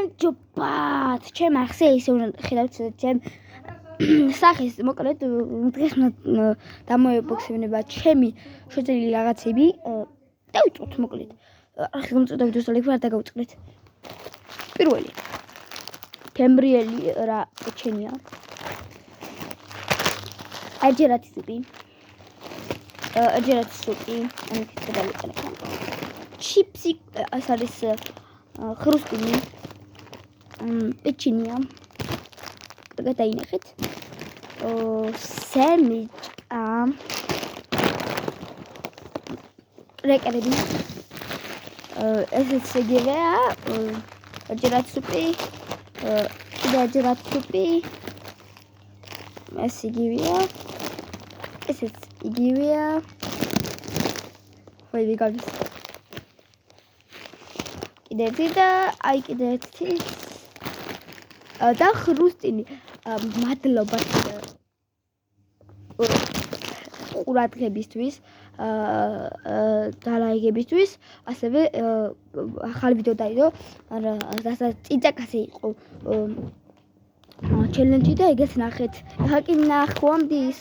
გამარჯობათ, ჩემ ახსე ისე უნდა ხედავთ ჩემ სახეს, მოკლედ დღეს დამოებოქსებინება ჩემი შეძლილი რაღაცები. დავიწყოთ მოკლედ. ახლა გამწოდა ვიდეოს ლайკი არ დაგავიწყდეთ. პირველი. კემბრიელი რა ეჩენია. აჯერათი სუპი. აჯერათი სუპი, ამით გადავიწყე. ჩიპსი, ეს არის ხრუსტინი. ეჩენია. გადაინახეთ. სენდვიჩა. რეკერები. ესეც იგივეა. აჯერათი სუპი. აჯერათი სუპი. ეს იგივეა. ესეც იგივეა. ვაი გადის. კიდე და აი კიდე ერთი. და ხრუსტინი. მადლობა ყურადღებისთვის, დალაიგებისთვის, ასევე ახალი ვიდეო დაიდო, რასაც წიწაკაზე იყო ჩელენჯი და ეგეც ნახეთ. ახლა კი ნახვამდის.